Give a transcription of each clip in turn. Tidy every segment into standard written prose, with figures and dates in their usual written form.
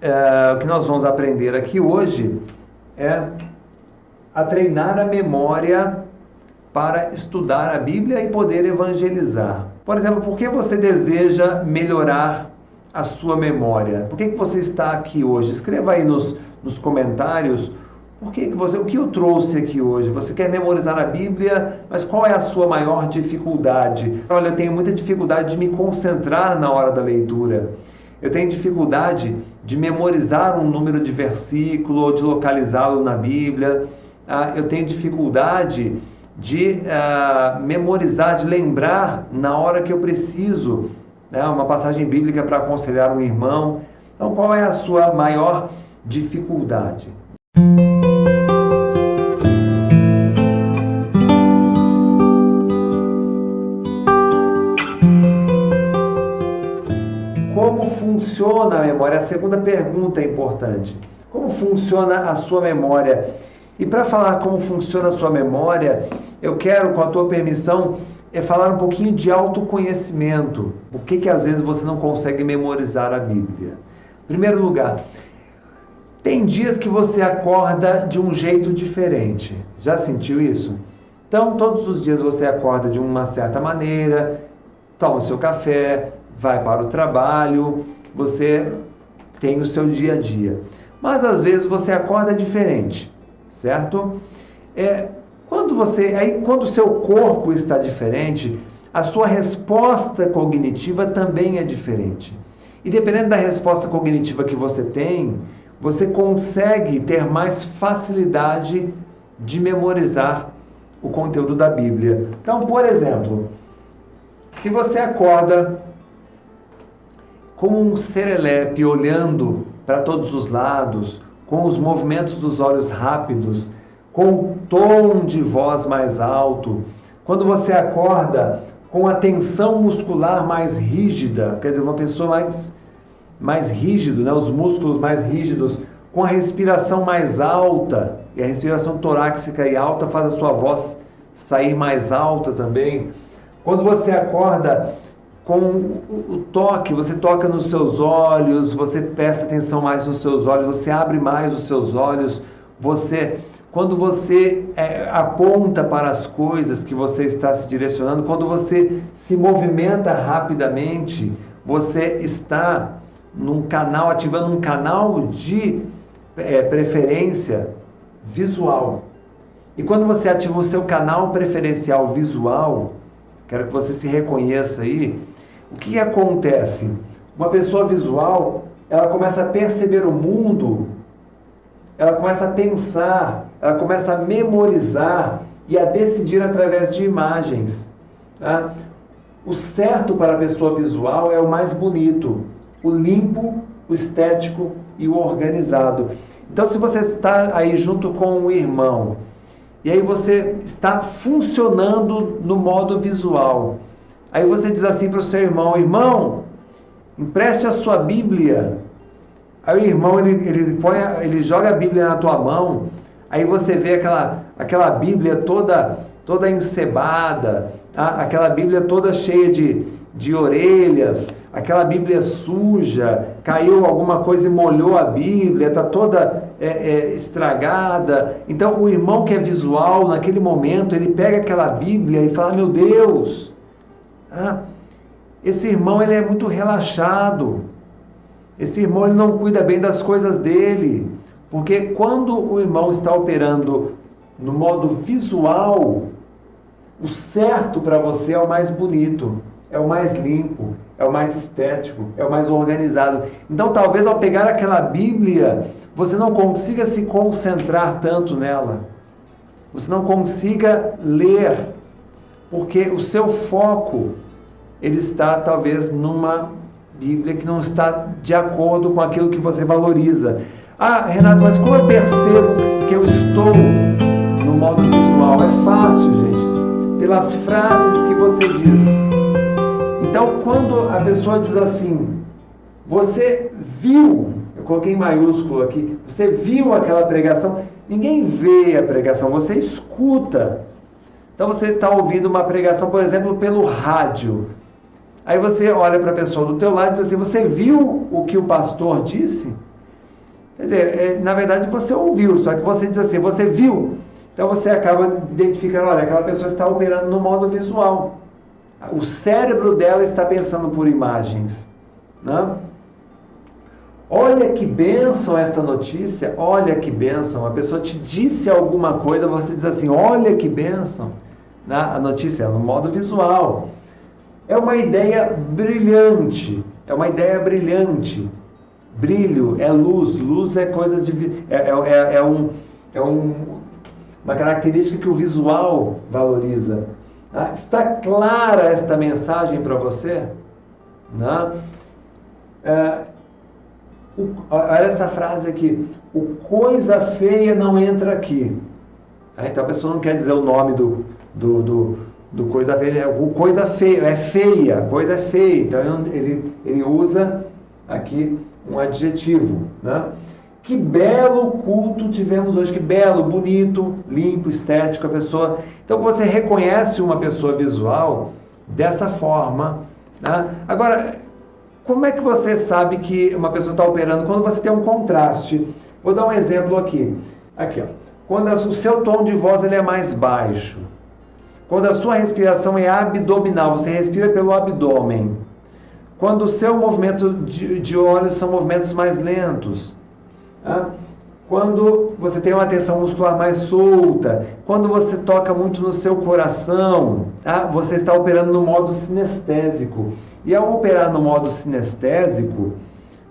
o que nós vamos aprender aqui hoje é a treinar a memória para estudar a Bíblia e poder evangelizar. Por exemplo, por que você deseja melhorar a sua memória? Por que você está aqui hoje? Escreva aí nos comentários o que eu trouxe aqui hoje. Você quer memorizar a Bíblia, mas qual é a sua maior dificuldade? Olha, eu tenho muita dificuldade de me concentrar na hora da leitura. Eu tenho dificuldade de memorizar um número de versículo ou de localizá-lo na Bíblia. Eu tenho dificuldade de memorizar, de lembrar na hora que eu preciso, né, uma passagem bíblica para aconselhar um irmão. Então, qual é a sua maior dificuldade? Como funciona a memória? A segunda pergunta é importante. Como funciona a sua memória? E para falar como funciona a sua memória, eu quero, com a tua permissão, falar um pouquinho de autoconhecimento. Por que às vezes você não consegue memorizar a Bíblia? Em primeiro lugar, tem dias que você acorda de um jeito diferente. Já sentiu isso? Então, todos os dias você acorda de uma certa maneira, toma o seu café, vai para o trabalho, você tem o seu dia a dia. Mas às vezes você acorda diferente, certo? Quando o seu corpo está diferente, a sua resposta cognitiva também é diferente. E dependendo da resposta cognitiva que você tem, você consegue ter mais facilidade de memorizar o conteúdo da Bíblia. Então, por exemplo, se você acorda como um serelepe, olhando para todos os lados, com os movimentos dos olhos rápidos, com o tom de voz mais alto, quando você acorda com a tensão muscular mais rígida, quer dizer, uma pessoa mais rígido, né? Os músculos mais rígidos, com a respiração mais alta, e a respiração torácica e alta faz a sua voz sair mais alta também. Quando você acorda com o toque, você toca nos seus olhos, você presta atenção mais nos seus olhos, você abre mais os seus olhos, quando você aponta para as coisas que você está se direcionando, quando você se movimenta rapidamente, você está ativando um canal de preferência visual. E quando você ativa o seu canal preferencial visual, quero que você se reconheça aí, o que acontece? Uma pessoa visual, ela começa a perceber o mundo, ela começa a pensar, ela começa a memorizar e a decidir através de imagens. Tá? O certo para a pessoa visual é o mais bonito, o limpo, o estético e o organizado. Então, se você está aí junto com um irmão, e aí você está funcionando no modo visual, aí você diz assim para o seu irmão: irmão, empreste a sua Bíblia. Aí o irmão, ele joga a Bíblia na tua mão, aí você vê aquela Bíblia toda encebada, aquela Bíblia toda cheia de orelhas, aquela Bíblia suja, caiu alguma coisa e molhou a Bíblia, está toda estragada. Então o irmão que é visual, naquele momento, ele pega aquela Bíblia e fala: meu Deus, esse irmão ele é muito relaxado, esse irmão ele não cuida bem das coisas dele, porque quando o irmão está operando no modo visual, o certo para você é o mais bonito, é o mais limpo, é o mais estético, é o mais organizado. Então talvez ao pegar aquela Bíblia, você não consiga se concentrar tanto nela, você não consiga ler, porque o seu foco ele está talvez numa Bíblia que não está de acordo com aquilo que você valoriza. Renato, mas como eu percebo que eu estou no modo visual? É fácil, gente, pelas frases que você diz. Então, quando a pessoa diz assim: você viu, eu coloquei em maiúsculo aqui, você viu aquela pregação, ninguém vê a pregação, você escuta. Então você está ouvindo uma pregação, por exemplo, pelo rádio. Aí você olha para a pessoa do teu lado e diz assim: você viu o que o pastor disse? Quer dizer, na verdade você ouviu, só que você diz assim, você viu. Então você acaba identificando, olha, aquela pessoa está operando no modo visual. O cérebro dela está pensando por imagens. Né? Olha que bênção esta notícia, olha que bênção. A pessoa te disse alguma coisa, você diz assim, olha que bênção. Né? A notícia é no modo visual. É uma ideia brilhante, Brilho é luz, luz é coisas de... uma característica que o visual valoriza. Ah, está clara esta mensagem para você? Não? Olha essa frase aqui. O coisa feia não entra aqui. Então a pessoa não quer dizer o nome do coisa feia. O coisa feia é feia, coisa é feia. Então ele usa aqui um adjetivo. Né? Que belo culto tivemos hoje, que belo, bonito, limpo, estético a pessoa. Então você reconhece uma pessoa visual dessa forma. Né? Agora, como é que você sabe que uma pessoa está operando? Quando você tem um contraste. Vou dar um exemplo aqui. Aqui, ó. Quando o seu tom de voz ele é mais baixo. Quando a sua respiração é abdominal, você respira pelo abdômen. Quando o seu movimento de olhos são movimentos mais lentos. Tá? Quando você tem uma tensão muscular mais solta, quando você toca muito no seu coração, tá? Você está operando no modo sinestésico. E ao operar no modo sinestésico,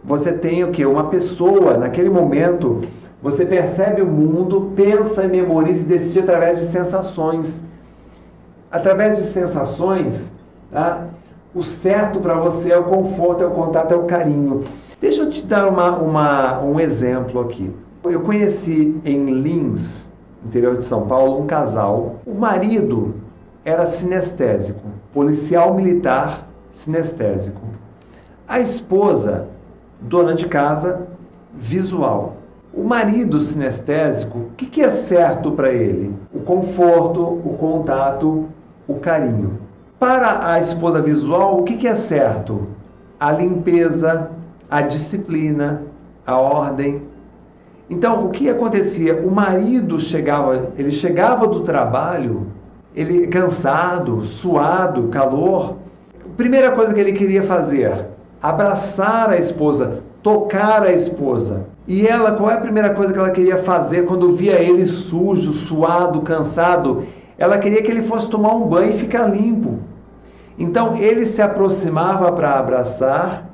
você tem o quê? Uma pessoa, naquele momento, você percebe o mundo, pensa e memoriza e decide através de sensações. Através de sensações, tá? O certo para você é o conforto, é o contato, é o carinho. Deixa eu te dar um exemplo aqui. Eu conheci em Lins, interior de São Paulo, um casal. O marido era sinestésico, policial militar sinestésico. A esposa, dona de casa, visual. O marido sinestésico, o que é certo para ele? O conforto, o contato, o carinho. Para a esposa visual, o que é certo? A limpeza, a disciplina, a ordem. Então, o que acontecia? O marido chegava do trabalho, ele cansado, suado, calor. A primeira coisa que ele queria fazer, abraçar a esposa, tocar a esposa. E ela, qual é a primeira coisa que ela queria fazer quando via ele sujo, suado, cansado? Ela queria que ele fosse tomar um banho e ficar limpo. Então, ele se aproximava para abraçar,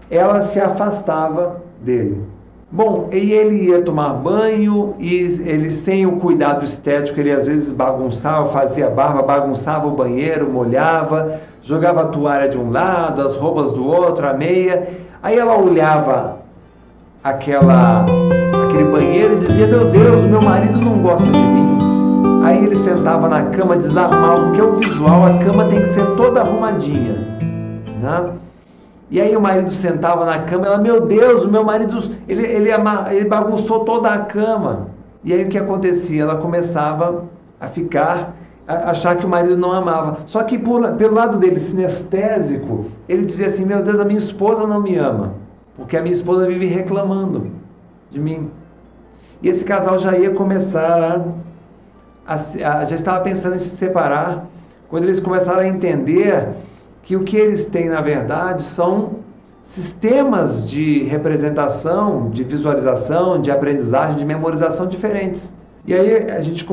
ela se afastava dele. Bom, e ele ia tomar banho e ele, sem o cuidado estético, ele às vezes bagunçava, fazia barba, bagunçava o banheiro, molhava, jogava a toalha de um lado, as roupas do outro, a meia. Aí ela olhava aquele banheiro e dizia, meu Deus, meu marido não gosta de mim. Aí ele sentava na cama, desarrumava, porque o visual, a cama tem que ser toda arrumadinha, né? E aí o marido sentava na cama, ela, meu Deus, o meu marido, ele bagunçou toda a cama. E aí o que acontecia? Ela começava a achar que o marido não amava. Só que pelo lado dele, sinestésico, ele dizia assim, meu Deus, a minha esposa não me ama, porque a minha esposa vive reclamando de mim. E esse casal já ia começar já estava pensando em se separar, quando eles começaram a entender que o que eles têm, na verdade, são sistemas de representação, de visualização, de aprendizagem, de memorização diferentes. E aí a gente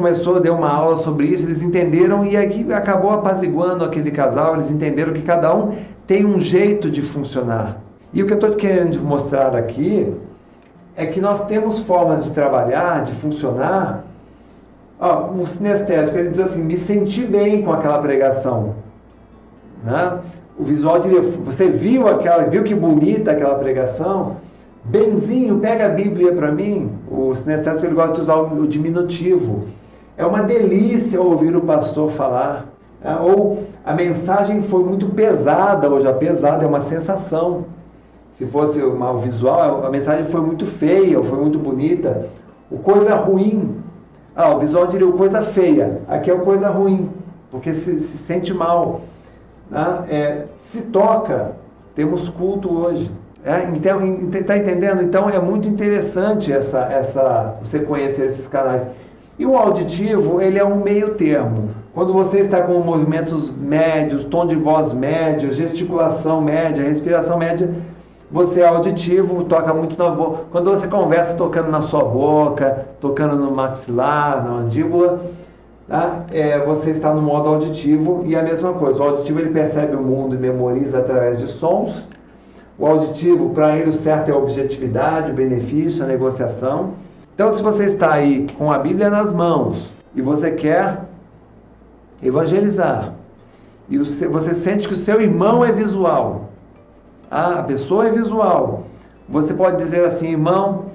deu uma aula sobre isso, eles entenderam e aqui acabou apaziguando aquele casal, eles entenderam que cada um tem um jeito de funcionar. E o que eu estou querendo mostrar aqui é que nós temos formas de trabalhar, de funcionar. Um sinestésico, ele diz assim, me senti bem com aquela pregação. Né? O visual diria, você viu que bonita aquela pregação? Benzinho, pega a Bíblia para mim. O sinestésico, ele gosta de usar o diminutivo. É uma delícia ouvir o pastor falar. Ou a mensagem foi muito pesada, hoje a pesada é uma sensação. Se fosse o visual, a mensagem foi muito feia, ou foi muito bonita. O coisa ruim, o visual diria o coisa feia, aqui é o coisa ruim, porque se sente mal. Né? Se toca, temos culto hoje. Então, tá entendendo? Então é muito interessante você conhecer esses canais. E o auditivo, ele é um meio termo. Quando você está com movimentos médios, tom de voz médio, gesticulação média, respiração média, você é auditivo, toca muito na boca. Quando você conversa tocando na sua boca, tocando no maxilar, na mandíbula, tá? Você está no modo auditivo. E a mesma coisa, o auditivo ele percebe o mundo e memoriza através de sons. O auditivo, para ele, o certo é a objetividade, o benefício, a negociação. Então, se você está aí com a Bíblia nas mãos e você quer evangelizar, e você sente que o seu irmão é visual, a pessoa é visual, você pode dizer assim: irmão,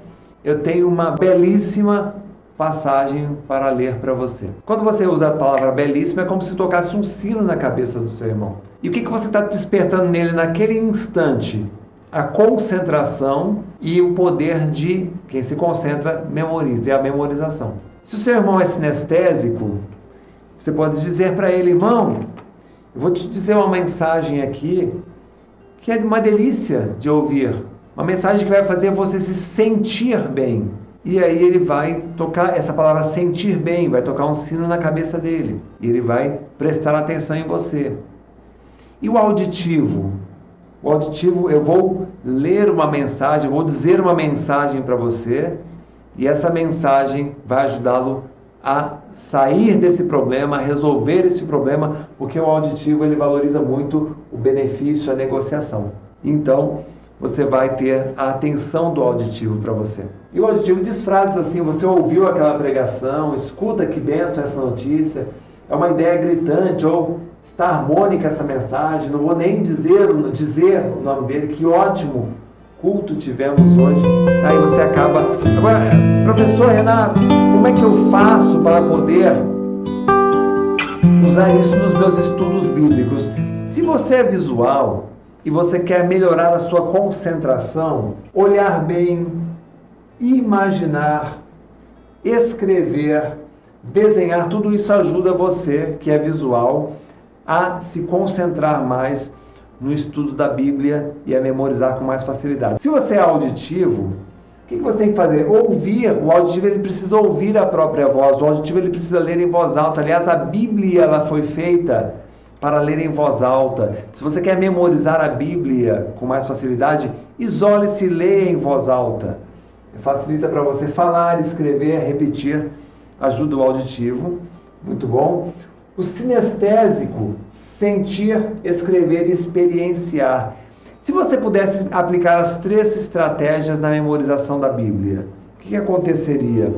eu tenho uma belíssima passagem para ler para você. Quando você usa a palavra belíssima, é como se tocasse um sino na cabeça do seu irmão. E o que você está despertando nele naquele instante? A concentração e o poder de quem se concentra memoriza, é a memorização. Se o seu irmão é sinestésico, você pode dizer para ele: irmão, eu vou te dizer uma mensagem aqui que é uma delícia de ouvir, uma mensagem que vai fazer você se sentir bem. E aí ele vai tocar essa palavra sentir bem, vai tocar um sino na cabeça dele, e ele vai prestar atenção em você. E o auditivo? O auditivo, eu vou ler uma mensagem, vou dizer uma mensagem para você, e essa mensagem vai ajudá-lo a sair desse problema, a resolver esse problema, porque o auditivo ele valoriza muito o benefício, a negociação. Então, você vai ter a atenção do auditivo para você. E o auditivo diz frases assim: você ouviu aquela pregação, escuta que bênção essa notícia, é uma ideia gritante, ou está harmônica essa mensagem, não vou nem dizer o nome dele, que ótimo culto tivemos hoje. Aí você acaba... Agora, professor Renato, como é que eu faço para poder usar isso nos meus estudos bíblicos? Se você é visual e você quer melhorar a sua concentração, olhar bem, imaginar, escrever, desenhar, tudo isso ajuda você, que é visual, a se concentrar mais no estudo da Bíblia e a memorizar com mais facilidade. Se você é auditivo, o que você tem que fazer? Ouvir. O auditivo ele precisa ouvir a própria voz, o auditivo ele precisa ler em voz alta. Aliás, a Bíblia ela foi feita para ler em voz alta. Se você quer memorizar a Bíblia com mais facilidade, isole-se e leia em voz alta. Facilita para você falar, escrever, repetir, ajuda o auditivo. Muito bom. O sinestésico, sentir, escrever e experienciar. Se você pudesse aplicar as 3 estratégias na memorização da Bíblia, o que aconteceria?